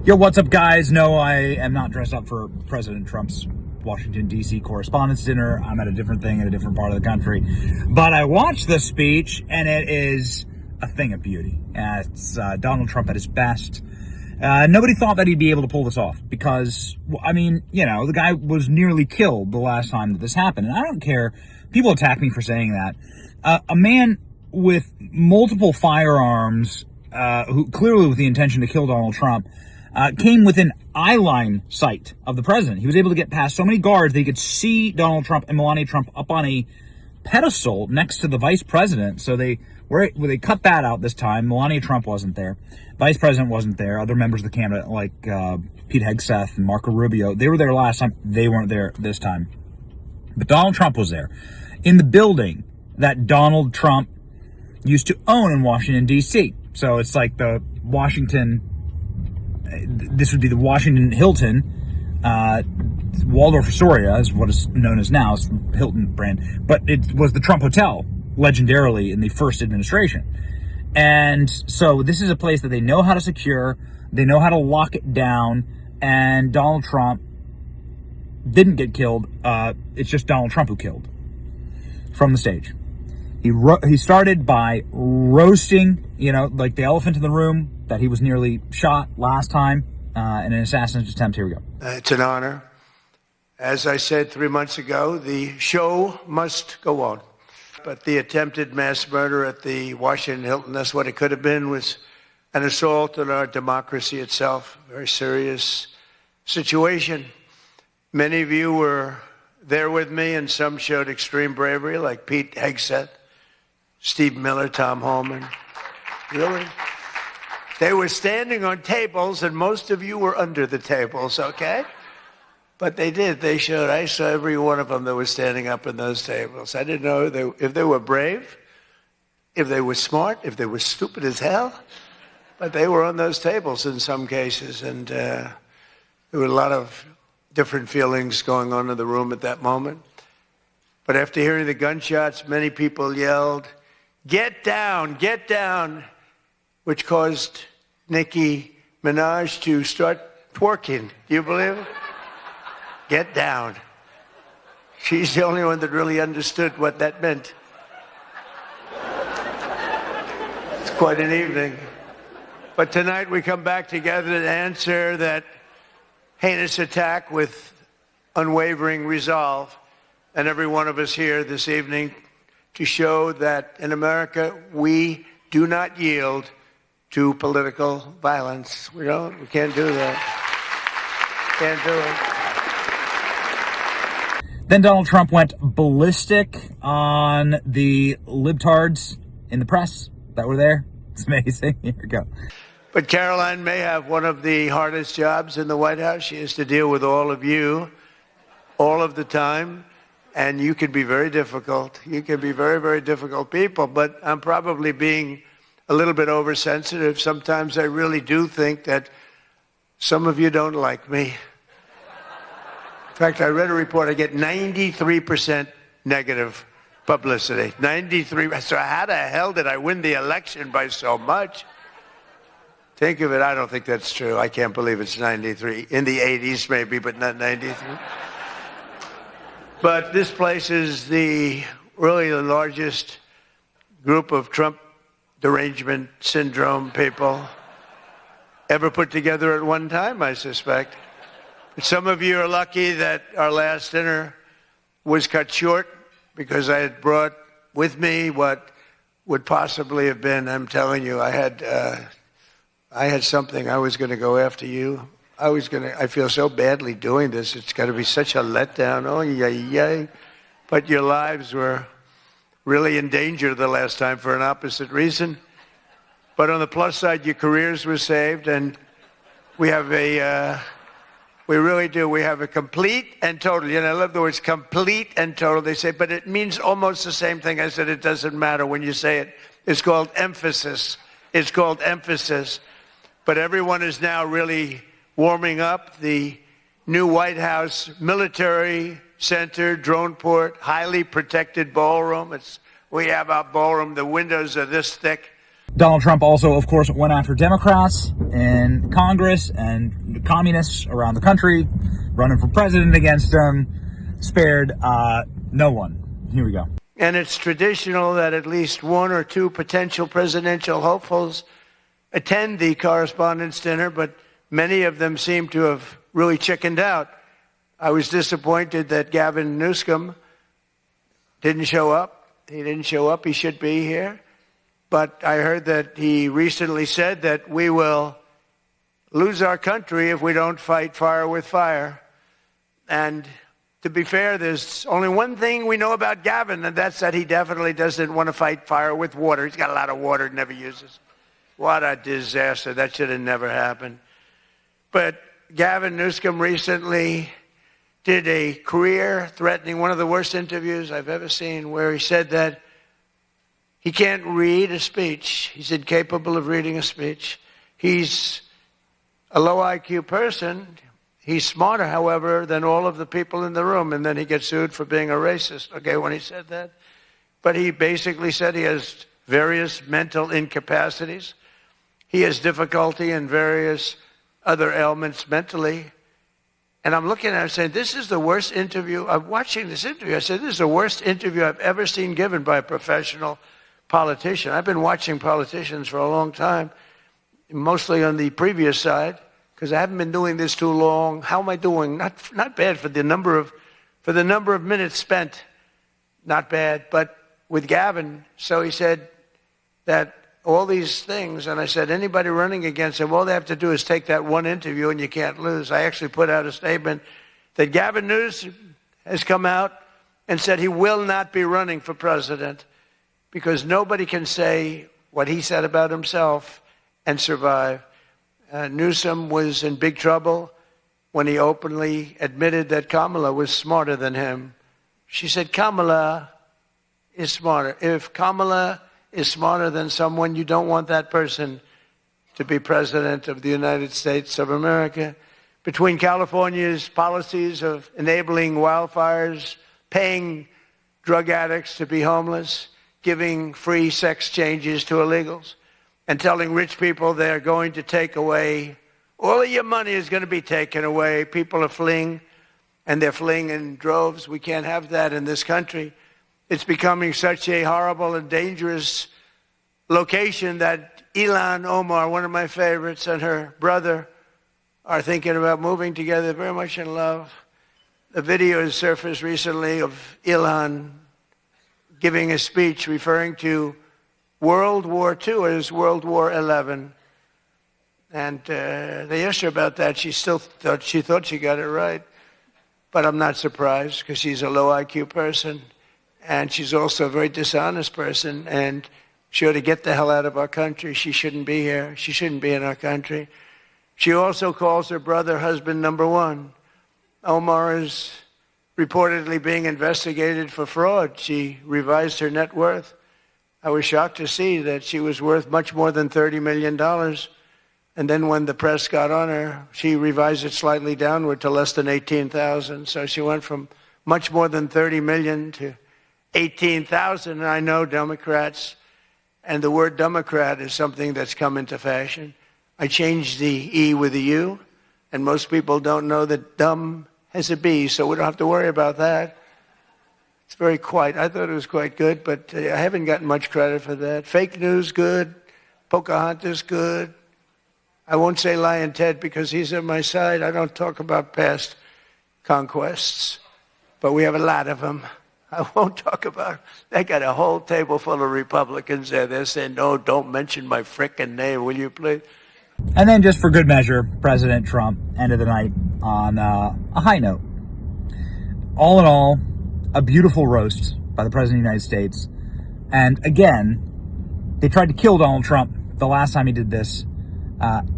Yo, what's up, guys? No, I am not dressed up for President Trump's Washington, D.C. Correspondents Dinner. I'm at a different thing in a different part of the country. But I watched the speech, and it is a thing of beauty. It's Donald Trump at his best. Nobody thought that he'd be able to pull this off because, I mean, you know, the guy was nearly killed the last time that this happened. And I don't care. People attack me for saying that. A man with multiple firearms, who clearly with the intention to kill Donald Trump, came within eye-line sight of the president. He was able to get past so many guards that he could see Donald Trump and Melania Trump up on a pedestal next to the vice president. So they cut that out this time. Melania Trump wasn't there. Vice president wasn't there. Other members of the cabinet like Pete Hegseth and Marco Rubio, they were there last time. They weren't there this time. But Donald Trump was there in the building that Donald Trump used to own in Washington, D.C. So it's like the Washington... This would be the Washington Hilton. Waldorf Astoria is what is known as now. It's the Hilton brand. But it was the Trump Hotel, legendarily, in the first administration. And so this is a place that they know how to secure. They know how to lock it down. And Donald Trump didn't get killed. It's just Donald Trump who killed from the stage. He started by roasting, you know, like the elephant in the room, that he was nearly shot last time in an assassination attempt. Here we go. It's an honor. As I said 3 months ago, the show must go on. But the attempted mass murder at the Washington Hilton, that's what it could have been, was an assault on our democracy itself. A very serious situation. Many of you were there with me, and some showed extreme bravery, like Pete Hegseth, Steve Miller, Tom Holman. Really? They were standing on tables, and most of you were under the tables, okay? But they did. They showed. I saw every one of them that was standing up in those tables. I didn't know if they were brave, if they were smart, if they were stupid as hell. But they were on those tables in some cases, and there were a lot of different feelings going on in the room at that moment. But after hearing the gunshots, many people yelled, "Get down, get down," which caused Nicki Minaj to start twerking. Do you believe it? Get down. She's the only one that really understood what that meant. It's quite an evening. But tonight we come back together to answer that heinous attack with unwavering resolve. And every one of us here this evening to show that in America we do not yield to political violence. We can't do that. Can't do it. Then Donald Trump went ballistic on the libtards in the press that were there. It's amazing. Here we go. But Caroline may have one of the hardest jobs in the White House. She has to deal with all of you all of the time. And you can be very difficult. You can be very, very difficult people. But I'm probably being a little bit oversensitive. Sometimes I really do think that some of you don't like me. In fact, I read a report. I get 93% negative publicity. 93. So how the hell did I win the election by so much? Think of it. I don't think that's true. I can't believe it's 93. In the 80s maybe, but not 93. But this place is really the largest group of Trump derangement syndrome people ever put together at one time, I suspect. But some of you are lucky that our last dinner was cut short because I had brought with me what would possibly have been, I'm telling you, I had something. I was going to go after you. I feel so badly doing this. It's got to be such a letdown. Oh, yay. But your lives were really in danger the last time for an opposite reason. But on the plus side, your careers were saved, and we really do. We have a complete and total. You know, I love the words complete and total. They say, but it means almost the same thing. I said, it doesn't matter when you say it. It's called emphasis. It's called emphasis. But everyone is now really warming up. The new White House Military Center, drone port, highly protected ballroom. We have our ballroom. The windows are this thick. Donald Trump also, of course, went after Democrats in Congress and communists around the country, running for president against them, spared no one. Here we go. And it's traditional that at least one or two potential presidential hopefuls attend the Correspondents' Dinner, but many of them seem to have really chickened out. I was disappointed that Gavin Newsom didn't show up. He didn't show up. He should be here. But I heard that he recently said that we will lose our country if we don't fight fire with fire. And to be fair, there's only one thing we know about Gavin, and that's that he definitely doesn't want to fight fire with water. He's got a lot of water he never uses. What a disaster. That should have never happened. But Gavin Newsom recently did a career-threatening, one of the worst interviews I've ever seen, where he said that he can't read a speech. He's incapable of reading a speech. He's a low IQ person. He's smarter, however, than all of the people in the room. And then he gets sued for being a racist, okay, when he said that. But he basically said he has various mental incapacities. He has difficulty in various other ailments mentally. And I'm looking at it saying, this is the worst interview. I'm watching this interview. I said, this is the worst interview I've ever seen given by a professional politician. I've been watching politicians for a long time, mostly on the previous side, because I haven't been doing this too long. How am I doing? Not bad for the number of minutes spent. Not bad. But with Gavin, so he said that all these things, and I said, anybody running against him, all they have to do is take that one interview and you can't lose. I actually put out a statement that Gavin Newsom has come out and said he will not be running for president because nobody can say what he said about himself and survive. Newsom was in big trouble when he openly admitted that Kamala was smarter than him. She said, Kamala is smarter. If Kamala is smarter than someone, you don't want that person to be president of the United States of America. Between California's policies of enabling wildfires, paying drug addicts to be homeless, giving free sex changes to illegals, and telling rich people they're going to take away, all of your money is going to be taken away. People are fleeing, and they're fleeing in droves. We can't have that in this country. It's becoming such a horrible and dangerous location that Ilhan Omar, one of my favorites, and her brother are thinking about moving together, very much in love. The video has surfaced recently of Ilhan giving a speech referring to World War II as World War XI. And they asked her about that. She thought she got it right. But I'm not surprised because she's a low IQ person. And she's also a very dishonest person. And she ought to get the hell out of our country. She shouldn't be here. She shouldn't be in our country. She also calls her brother husband number one. Omar is reportedly being investigated for fraud. She revised her net worth. I was shocked to see that she was worth much more than $30 million. And then when the press got on her, she revised it slightly downward to less than 18,000. So she went from much more than 30 million to 18,000. And I know Democrats, and the word Democrat is something that's come into fashion. I changed the E with a U, and most people don't know that dumb has a B, so we don't have to worry about that. It's very quiet. I thought it was quite good, but I haven't gotten much credit for that. Fake news, good. Pocahontas, good. I won't say Lion Ted because he's on my side. I don't talk about past conquests, but we have a lot of them. I won't talk about. They got a whole table full of Republicans there. They're saying, no, don't mention my frickin' name, will you please? And then just for good measure, President Trump ended the night on a high note. All in all, a beautiful roast by the President of the United States. And again, they tried to kill Donald Trump the last time he did this.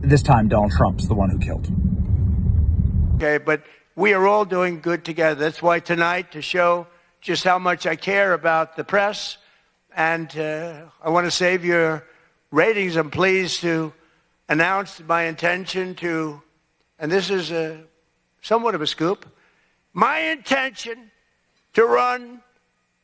This time, Donald Trump's the one who killed. Okay, but we are all doing good together. That's why tonight, to show just how much I care about the press, and I want to save your ratings, I'm pleased to announce my intention to, and this is somewhat of a scoop, my intention to run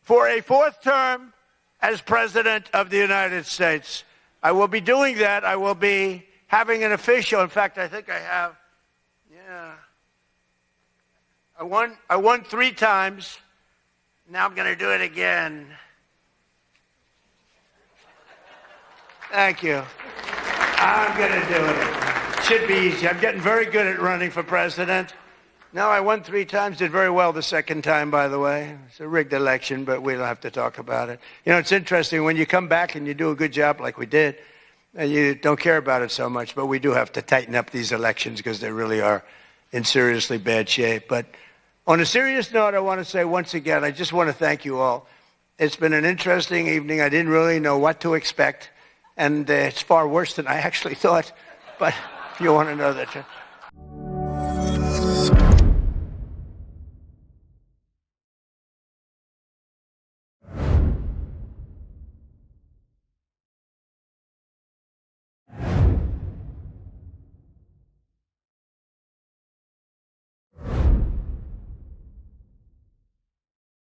for a fourth term as President of the United States. I will be doing that. I will be having an official. In fact, I think I have. Yeah. I won 3 times. Now I'm going to do it again. Thank you. I'm going to do it. Should be easy. I'm getting very good at running for president. No, I won 3 times, did very well the second time, by the way. It's a rigged election, but we don't have to talk about it. You know, it's interesting, when you come back and you do a good job like we did, and you don't care about it so much, but we do have to tighten up these elections because they really are in seriously bad shape. But on a serious note, I want to say once again, I just want to thank you all. It's been an interesting evening. I didn't really know what to expect, and it's far worse than I actually thought. But if you want to know that.